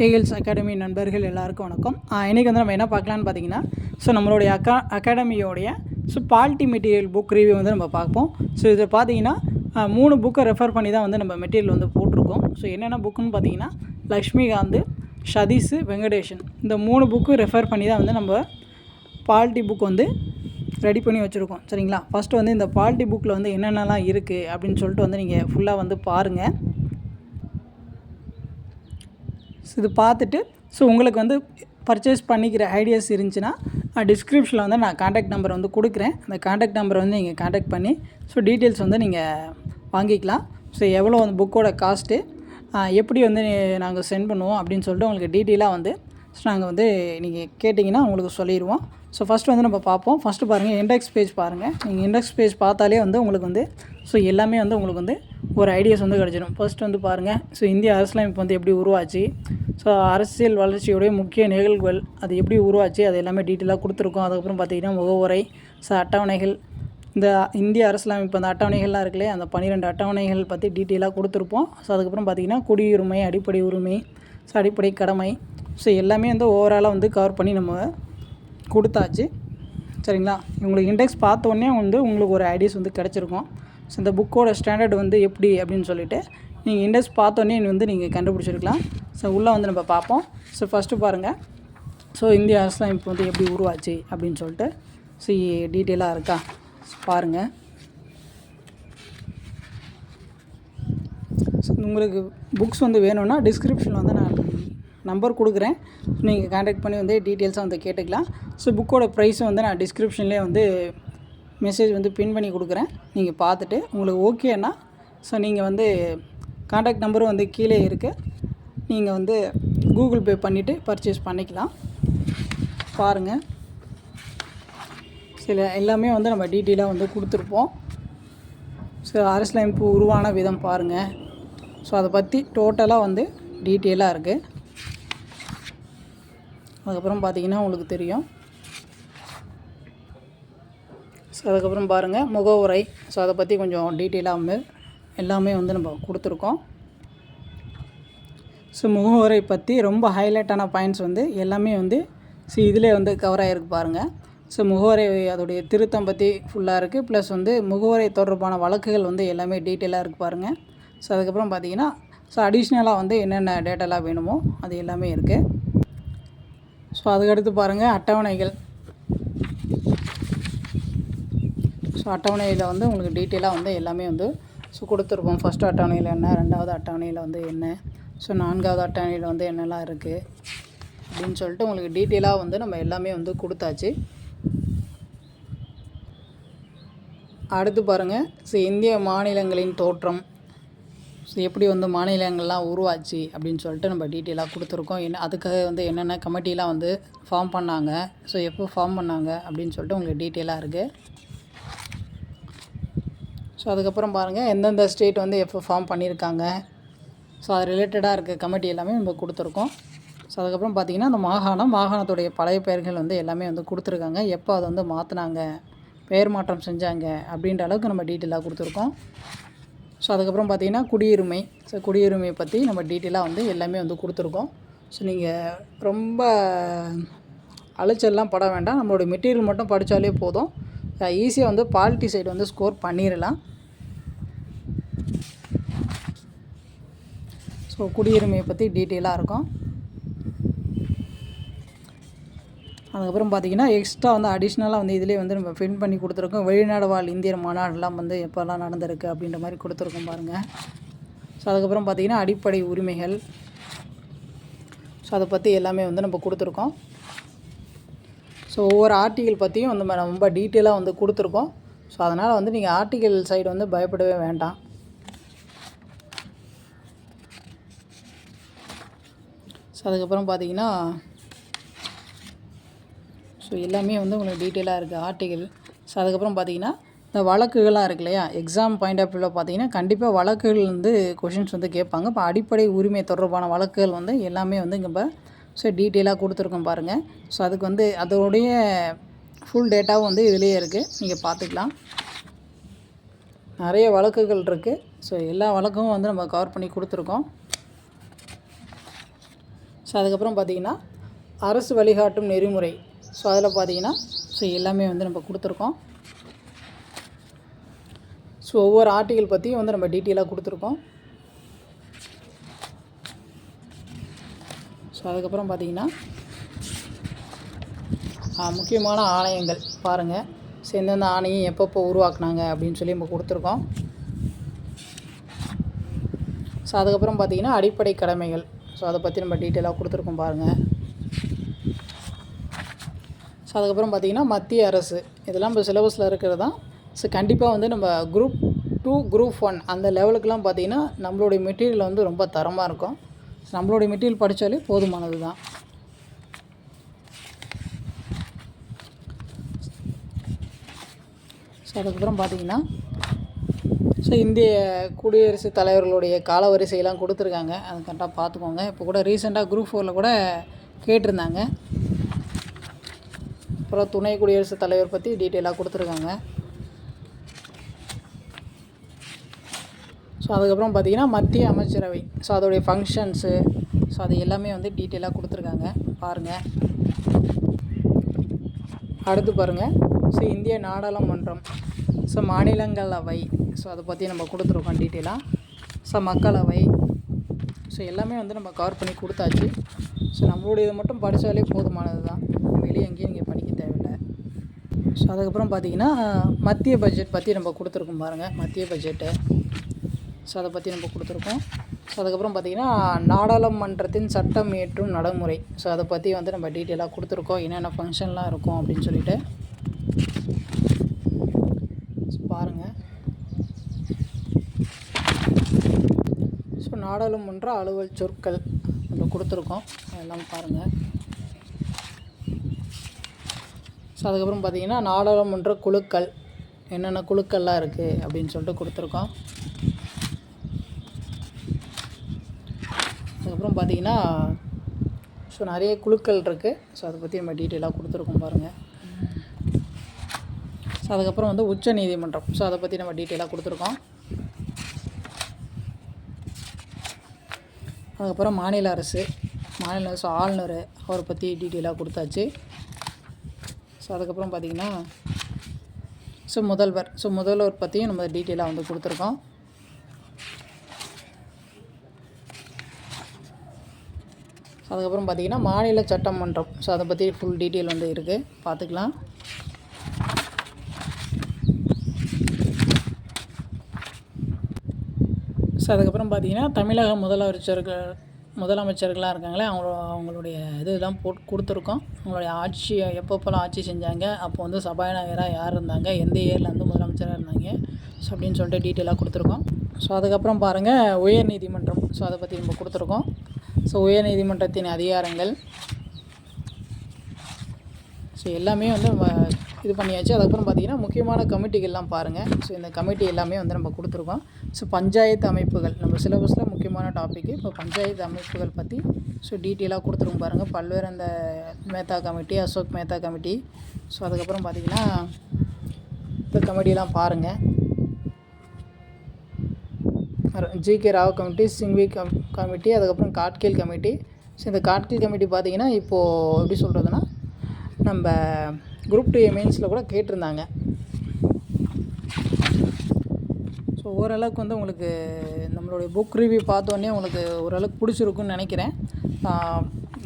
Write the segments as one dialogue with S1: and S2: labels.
S1: ஏகில்ஸ் academy நண்பர்கள் எல்லாருக்கும் வணக்கம். இன்றைக்கி வந்து நம்ம என்ன பார்க்கலான்னு பார்த்தீங்கன்னா, நம்மளுடைய அகாடமியோடைய பாலிட்டி மெட்டீரியல் புக் ரிவ்யூ வந்து நம்ம பார்ப்போம். இதை பார்த்தீங்கன்னா 3 புக்கை ரெஃபர் பண்ணி தான் வந்து நம்ம மெட்டீரியல் வந்து போட்டிருக்கோம். என்னென்ன புக்குன்னு பார்த்தீங்கன்னா, லக்ஷ்மிகாந்த், சதீஷ், வெங்கடேஷன், இந்த 3 புக்கு ரெஃபர் பண்ணி தான் வந்து நம்ம பாலிட்டி புக் வந்து ரெடி பண்ணி வச்சுருக்கோம். சரிங்களா? ஃபஸ்ட்டு வந்து இந்த பாலிட்டி புக்கில் வந்து என்னென்னலாம் இருக்குது அப்படின்னு சொல்லிட்டு வந்து நீங்கள் ஃபுல்லாக வந்து பாருங்கள். இது பார்த்துட்டு உங்களுக்கு வந்து பர்ச்சேஸ் பண்ணிக்கிற ஐடியாஸ் இருந்துச்சுன்னா டிஸ்கிரிப்ஷனில் வந்து நான் காண்டாக்ட் நம்பர் வந்து கொடுக்குறேன். அந்த காண்டாக்ட் நம்பரை வந்து நீங்கள் காண்டாக்ட் பண்ணி டீட்டெயில்ஸ் வந்து நீங்கள் வாங்கிக்கலாம். எவ்வளோ அந்த புக்கோட காஸ்ட்டு, எப்படி வந்து நாங்கள் சென்ட் பண்ணுவோம் அப்படின்னு சொல்லிட்டு உங்களுக்கு டீட்டெயிலாக வந்து நாங்கள் வந்து நீங்கள் கேட்டிங்கன்னா உங்களுக்கு சொல்லிடுவோம். ஃபஸ்ட்டு வந்து நம்ம பார்ப்போம். ஃபஸ்ட்டு பாருங்கள், இண்டெக்ஸ் பேஜ் பாருங்கள். நீங்கள் இண்டெக்ஸ் பேஜ் பார்த்தாலே வந்து உங்களுக்கு வந்து எல்லாமே வந்து உங்களுக்கு வந்து ஒரு ஐடியாஸ் வந்து கிடச்சிடும். ஃபஸ்ட்டு வந்து பாருங்கள், இந்திய அரசியலமைப்பு வந்து எப்படி உருவாச்சு, அரசியல் வளர்ச்சியுடைய முக்கிய நிகழ்வுகள் அது எப்படி உருவாச்சு, அது எல்லாமே டீட்டெயிலாக கொடுத்துருக்கோம். அதுக்கப்புறம் பார்த்திங்கன்னா முகவுரை, அட்டவணைகள், இந்த இந்திய அரசியலமைப்பு அந்த அட்டவணைகள்லாம் இருக்குல்லையே, அந்த 12 அட்டவணைகள் பற்றி டீட்டெயிலாக கொடுத்துருப்போம். அதுக்கப்புறம் பார்த்திங்கன்னா குடியுரிமை, அடிப்படை உரிமை, அடிப்படை கடமை, எல்லாமே வந்து ஓவராலாக வந்து கவர் பண்ணி நம்ம கொடுத்தாச்சு. சரிங்களா? உங்களுக்கு இண்டெக்ஸ் பார்த்தோன்னே வந்து உங்களுக்கு ஒரு ஐடியாஸ் வந்து கிடச்சிருக்கும். இந்த புக்கோட ஸ்டாண்டர்ட் வந்து எப்படி அப்படின்னு சொல்லிவிட்டு நீங்கள் இண்டெக்ஸ் பார்த்தோன்னே வந்து நீங்கள் கண்டுபிடிச்சிருக்கலாம். உள்ளே வந்து நம்ம பார்ப்போம். ஃபஸ்ட்டு பாருங்கள், இந்திய அரசியலமைப்பு வந்து எப்படி உருவாச்சு அப்படின்னு சொல்லிட்டு டீட்டெயிலாக இருக்கா பாருங்கள். உங்களுக்கு புக்ஸ் வந்து வேணும்னா டிஸ்கிரிப்ஷனில் வந்து நான் நம்பர் கொடுக்குறேன். நீங்கள் கான்டாக்ட் பண்ணி வந்து டீட்டெயில்ஸாக வந்து கேட்டுக்கலாம். புக்கோட ப்ரைஸும் வந்து நான் டிஸ்கிரிப்ஷன்லேயே வந்து மெசேஜ் வந்து பின் பண்ணி கொடுக்குறேன். நீங்கள் பார்த்துட்டு உங்களுக்கு ஓகேன்னா நீங்கள் வந்து கான்டாக்ட் நம்பரும் வந்து கீழே இருக்குது. நீங்கள் வந்து கூகுள் பே பண்ணிவிட்டு பர்ச்சேஸ் பண்ணிக்கலாம். பாருங்கள், எல்லாமே வந்து நம்ம டீட்டெயிலாக வந்து கொடுத்துருப்போம். அரசியலமைப்பு உருவான விதம் பாருங்கள். அதை பற்றி டோட்டலாக வந்து டீட்டெயிலாக இருக்குது. அதுக்கப்புறம் பார்த்திங்கன்னா உங்களுக்கு தெரியும். அதுக்கப்புறம் பாருங்கள் முகவுரை, அதை பற்றி கொஞ்சம் டீட்டெயிலாக வந்து எல்லாமே வந்து நம்ம கொடுத்துருக்கோம். முகவுரை பற்றி ரொம்ப ஹைலைட்டான பாயிண்ட்ஸ் வந்து எல்லாமே வந்து இதிலே வந்து கவர் ஆகிருக்கு பாருங்கள். முகவுரை அதோடைய திருத்தம் பற்றி ஃபுல்லாக இருக்குது. ப்ளஸ் வந்து முகவுரை தொடர்பான வழக்குகள் வந்து எல்லாமே டீட்டெயிலாக இருக்குது பாருங்கள். அதுக்கப்புறம் பார்த்திங்கன்னா அடிஷ்னலாக வந்து என்னென்ன டேட்டாலாம் வேணுமோ அது எல்லாமே இருக்குது. அதுக்கடுத்து பாருங்கள் அட்டவணைகள். அட்டவணையில் வந்து உங்களுக்கு டீட்டெயிலாக வந்து எல்லாமே வந்து கொடுத்துருப்போம். ஃபஸ்ட்டு அட்டவணையில் என்ன, ரெண்டாவது அட்டவணையில் வந்து என்ன, 4வது அட்டவணையில் வந்து என்னெல்லாம் இருக்குது அப்படின்னு சொல்லிட்டு உங்களுக்கு டீட்டெயிலாக வந்து நம்ம எல்லாமே வந்து கொடுத்தாச்சு. அடுத்து பாருங்கள், இந்திய மாநிலங்களின் தோற்றம், எப்படி வந்து மாநிலங்கள்லாம் உருவாச்சு அப்படின்னு சொல்லிட்டு நம்ம டீட்டெயிலாக கொடுத்துருக்கோம். அதுக்காக வந்து என்னென்ன கமிட்டிலாம் வந்து ஃபார்ம் பண்ணாங்க, எப்போ ஃபார்ம் பண்ணாங்க அப்படின்னு சொல்லிட்டு உங்களுக்கு டீட்டெயிலாக இருக்குது. அதுக்கப்புறம் பாருங்கள், எந்தெந்த ஸ்டேட் வந்து எப்போ ஃபார்ம் பண்ணியிருக்காங்க, அது ரிலேட்டடாக இருக்க கமிட்டி எல்லாமே நம்ம கொடுத்துருக்கோம். அதுக்கப்புறம் பார்த்திங்கன்னா அந்த மாகாணத்துடைய பழைய பெயர்கள் வந்து எல்லாமே வந்து கொடுத்துருக்காங்க. எப்போ அதை வந்து மாற்றினாங்க, பெயர் மாற்றம் செஞ்சாங்க அப்படின்ற அளவுக்கு நம்ம டீட்டெயிலாக கொடுத்துருக்கோம். அதுக்கப்புறம் பார்த்திங்கன்னா குடியுரிமை, குடியுரிமையை பற்றி நம்ம டீட்டெயிலாக வந்து எல்லாமே வந்து கொடுத்துருக்கோம். நீங்கள் ரொம்ப அலைச்சல்லாம் பட வேண்டாம். நம்மளுடைய மெட்டீரியல் மட்டும் படித்தாலே போதும். ஈஸியாக வந்து பாலிட்டி சைடு வந்து ஸ்கோர் பண்ணிடலாம். குடியுரிமையை பற்றி டீட்டெயிலாக இருக்கும். அதுக்கப்புறம் பார்த்திங்கன்னா எக்ஸ்ட்ரா வந்து அடிஷ்னலாக வந்து இதிலே வந்து நம்ம பிரிண்ட் பண்ணி கொடுத்துருக்கோம். வெளிநாடு வாழ் இந்தியர் மாநாடுலாம் வந்து எப்போல்லாம் நடந்திருக்கு அப்படின்ற மாதிரி கொடுத்துருக்கோம் பாருங்கள். அதுக்கப்புறம் பார்த்திங்கன்னா அடிப்படை உரிமைகள், அதை பற்றி எல்லாமே வந்து நம்ம கொடுத்துருக்கோம். ஒவ்வொரு ஆர்டிக்கல் பற்றியும் வந்து ரொம்ப டீட்டெயிலாக வந்து கொடுத்துருக்கோம். அதனால் வந்து நீங்கள் ஆர்டிக்கல் சைடு வந்து பயப்படவே வேண்டாம். அதுக்கப்புறம் பார்த்திங்கன்னா எல்லாமே வந்து உங்களுக்கு டீட்டெயிலாக இருக்குது ஆர்டிக்கல். அதுக்கப்புறம் பார்த்திங்கன்னா இந்த வழக்குகள்லாம் இருக்கு இல்லையா, எக்ஸாம் பாயிண்ட் ஆஃப் வியூவில் பார்த்திங்கன்னா கண்டிப்பாக வழக்குகள் வந்து கொஷின்ஸ் வந்து கேட்பாங்க. இப்போ அடிப்படை உரிமை தொடர்பான வழக்குகள் வந்து எல்லாமே வந்து இங்கே இப்போ டீட்டெயிலாக கொடுத்துருக்கோம் பாருங்கள். அதுக்கு வந்து அதோடைய ஃபுல் டேட்டாவும் வந்து இதிலேயே இருக்குது, நீங்கள் பார்த்துக்கலாம். நிறைய வழக்குகள் இருக்குது. எல்லா வழக்கும் வந்து நம்ம கவர் பண்ணி கொடுத்துருக்கோம். அதுக்கப்புறம் பார்த்திங்கன்னா அரசு வழிகாட்டும் நெறிமுறை. ஸோ அதில் பார்த்திங்கன்னா எல்லாமே வந்து நம்ம கொடுத்துருக்கோம். ஸோ ஒவ்வொரு ஆர்டிக்கல் பற்றியும் வந்து நம்ம டீட்டெயிலாக கொடுத்துருக்கோம். ஸோ அதுக்கப்புறம் பார்த்திங்கன்னா முக்கியமான ஆணையங்கள் பாருங்கள். ஸோ எந்தெந்த ஆணையம் எப்பப்போ உருவாக்குனாங்க அப்படின்னு சொல்லி நம்ம கொடுத்துருக்கோம். ஸோ அதுக்கப்புறம் பார்த்திங்கன்னா அடிப்படை கடமைகள். ஸோ அதை பற்றி நம்ம டீட்டெயிலாக கொடுத்துருக்கோம் பாருங்கள். ஸோ அதுக்கப்புறம் பார்த்திங்கன்னா மத்திய அரசு, இதெல்லாம் இப்போ சிலபஸில் இருக்கிறது தான். ஸோ கண்டிப்பாக வந்து நம்ம குரூப் 2 குரூப் 1 அந்த லெவலுக்கெலாம் பார்த்திங்கன்னா நம்மளுடைய மெட்டீரியல் வந்து ரொம்ப தரமாக இருக்கும். நம்மளுடைய மெட்டீரியல் படித்தாலே போதுமானது தான். ஸோ அதுக்கப்புறம் பார்த்திங்கன்னா இந்திய குடியரசுத் தலைவர்களுடைய காலவரிசையெல்லாம் கொடுத்துருக்காங்க. அது கரெக்டாக பார்த்துக்கோங்க. இப்போ கூட ரீசெண்டாக குரூப் 4 கூட கேட்டிருந்தாங்க. அப்புறம் துணை குடியரசுத் தலைவர் பற்றி டீட்டெயிலாக கொடுத்துருக்காங்க. ஸோ அதுக்கப்புறம் பார்த்திங்கன்னா மத்திய அமைச்சரவை, ஸோ அதோடைய ஃபங்க்ஷன்ஸு, ஸோ அது எல்லாமே வந்து டீட்டெயிலாக கொடுத்துருக்காங்க பாருங்கள். அடுத்து பாருங்கள். ஸோ இந்திய நாடாளுமன்றம், ஸோ மாநிலங்களவை, ஸோ அதை பற்றி நம்ம கொடுத்துருக்கோம் டீட்டெயிலாக. ஸோ மக்களவை, ஸோ எல்லாமே வந்து நம்ம கவர் பண்ணி கொடுத்தாச்சு. ஸோ நம்மளுடைய இதை மட்டும் படித்தாலே போதுமானது தான். வெளியே எங்கேயும் நீங்கள் படிக்க தேவையில்லை. ஸோ அதுக்கப்புறம் பார்த்திங்கன்னா மத்திய பட்ஜெட் பற்றி நம்ம கொடுத்துருக்கோம் பாருங்கள். மத்திய பட்ஜெட்டு, ஸோ அதை பற்றி நம்ம கொடுத்துருக்கோம். ஸோ அதுக்கப்புறம் பார்த்திங்கன்னா நாடாளுமன்றத்தின் சட்டம் இயற்றும் நடைமுறை, ஸோ அதை பற்றி வந்து நம்ம டீட்டெயிலாக கொடுத்துருக்கோம். என்னென்ன ஃபங்க்ஷன்லாம் இருக்கும் அப்படின்னு சொல்லிட்டு பாருங்கள். ஸோ நாடாளுமன்ற அலுவல் சொற்கள் நம்ம கொடுத்துருக்கோம், அதெல்லாம் பாருங்கள். ஸோ அதுக்கப்புறம் பார்த்திங்கன்னா நாடாளுமன்ற குழுக்கள், என்னென்ன குழுக்கள்லாம் இருக்குது அப்படின்னு சொல்லிட்டு கொடுத்துருக்கோம். அதுக்கப்புறம் பார்த்திங்கன்னா ஸோ நிறைய குழுக்கள் இருக்குது. ஸோ அதை பற்றி நம்ம டீட்டெயிலாக கொடுத்துருக்கோம் பாருங்கள். ஸோ அதுக்கப்புறம் வந்து உச்ச நீதிமன்றம், ஸோ அதை பற்றி நம்ம டீட்டெயிலாக கொடுத்துருக்கோம். அதுக்கப்புறம் மாநில அரசு ஆளுநர், அவரை பற்றி டீட்டெயிலாக கொடுத்தாச்சு. ஸோ அதுக்கப்புறம் பார்த்திங்கன்னா முதல்வர் பற்றியும் நம்ம டீட்டெயிலாக வந்து கொடுத்துருக்கோம். அதுக்கப்புறம் பார்த்திங்கன்னா மாநில சட்டமன்றம், ஸோ அதை பற்றி ஃபுல் டீட்டெயில் வந்து இருக்குது, பார்த்துக்கலாம். ஸோ அதுக்கப்புறம் பார்த்திங்கன்னா தமிழக முதலமைச்சர்களாக இருக்காங்களே அவங்களுடைய இதெல்லாம் கொடுத்துருக்கோம். அவங்களுடைய ஆட்சி எப்பப்போலாம் ஆட்சி செஞ்சாங்க, அப்போ வந்து சபாநாயகராக யார் இருந்தாங்க, எந்த இயரில் வந்து முதலமைச்சராக இருந்தாங்க, ஸோ அப்படின்னு சொல்லிட்டு டீட்டெயிலாக கொடுத்துருக்கோம். ஸோ அதுக்கப்புறம் பாருங்கள் உயர்நீதிமன்றம், ஸோ அதை பற்றி நம்ம கொடுத்துருக்கோம். ஸோ உயர்நீதிமன்றத்தின் அதிகாரங்கள், ஸோ எல்லாமே வந்து நம்ம இது பண்ணியாச்சு. அதுக்கப்புறம் பார்த்திங்கன்னா முக்கியமான கமிட்டிகள்லாம் பாருங்கள். ஸோ இந்த கமிட்டி எல்லாமே வந்து நம்ம கொடுத்துருக்கோம். ஸோ பஞ்சாயத்து அமைப்புகள் நம்ம சிலபஸில் முக்கியமான டாப்பிக்கு. இப்போ பஞ்சாயத்து அமைப்புகள் பற்றி ஸோ டீட்டெயிலாக கொடுத்துருக்கோம் பாருங்கள். பல்வேறு அந்த Mehta committee, Ashok Mehta committee, so அதுக்கப்புறம் பார்த்திங்கன்னா இந்த கமிட்டியெலாம் பாருங்கள். GK Rao committee, Singhvi committee, அதுக்கப்புறம் காட்கேல் கமிட்டி. ஸோ இந்த காட்கேல் கமிட்டி பார்த்திங்கன்னா இப்போது எப்படி சொல்கிறதுனா நம்ம குரூப் 2 மெயின்ஸில் கூட கேட்டிருந்தாங்க. ஸோ ஓரளவுக்கு வந்து உங்களுக்கு நம்மளுடைய புக் ரிவ்யூ பார்த்தோன்னே உங்களுக்கு ஓரளவுக்கு பிடிச்சிருக்குன்னு நினைக்கிறேன்.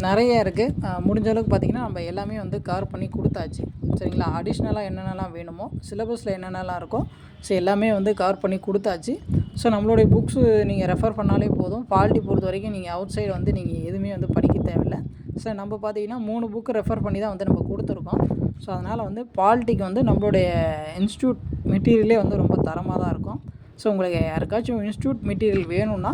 S1: நிறைய இருக்குது. முடிஞ்ச அளவுக்கு பார்த்திங்கன்னா நம்ம எல்லாமே வந்து கவர் பண்ணி கொடுத்தாச்சு, சரிங்களா. அடிஷ்னலாக என்னென்னலாம் வேணுமோ, சிலபஸில் என்னென்னலாம் இருக்கோ, ஸோ எல்லாமே வந்து கவர் பண்ணி கொடுத்தாச்சு. ஸோ நம்மளுடைய புக்ஸு நீங்கள் ரெஃபர் பண்ணாலே போதும். பாலிட்டி பொறுத்த வரைக்கும் நீங்கள் அவுட் சைடு வந்து நீங்கள் எதுவுமே வந்து படிக்க தேவையில்லை. ஸோ நம்ம பார்த்திங்கன்னா 3 புக்கு ரெஃபர் பண்ணி தான் வந்து நம்ம கொடுத்துருக்கோம். ஸோ அதனால் வந்து பாலிட்டிக்கு வந்து நம்மளுடைய இன்ஸ்டியூட் மெட்டீரியலே வந்து ரொம்ப தரமாக தான் இருக்கும். ஸோ உங்களுக்கு யாருக்காச்சும் இன்ஸ்டியூட் மெட்டீரியல் வேணும்னா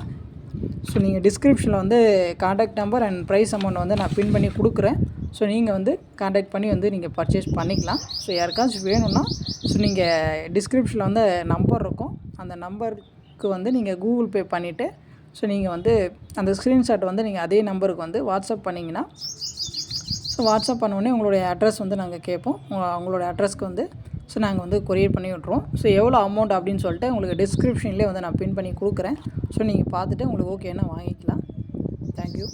S1: ஸோ நீங்கள் டிஸ்கிரிப்ஷனில் வந்து contact number and price amount வந்து நான் பின் பண்ணி கொடுக்குறேன். ஸோ நீங்கள் வந்து காண்டாக்ட் பண்ணி வந்து நீங்கள் பர்ச்சேஸ் பண்ணிக்கலாம். ஸோ யாருக்காச்சும் வேணும்னா ஸோ நீங்கள் டிஸ்கிரிப்ஷனில் வந்து நம்பர் இருக்கும், அந்த நம்பருக்கு வந்து நீங்கள் கூகுள் பே பண்ணிவிட்டு ஸோ நீங்கள் வந்து அந்த ஸ்க்ரீன்ஷாட் வந்து நீங்கள் அதே நம்பருக்கு வந்து வாட்ஸ்அப் பண்ணிங்கன்னா ஸோ வாட்ஸ்அப் பண்ணோடனே உங்களுடைய அட்ரஸ் வந்து நாங்கள் கேட்போம். உங்களோட அட்ரஸ்க்கு வந்து ஸோ நாங்கள் வந்து கொரியர் பண்ணி விட்ருவோம். ஸோ எவ்வளோ அமௌண்ட் அப்படின்னு சொல்லிட்டு உங்களுக்கு டிஸ்கிரிப்ஷன்லேயே வந்து நான் பின் பண்ணி கொடுக்குறேன். ஸோ நீங்கள் பார்த்துட்டு உங்களுக்கு ஓகேன்னா வாங்கிக்கலாம். தேங்க்யூ.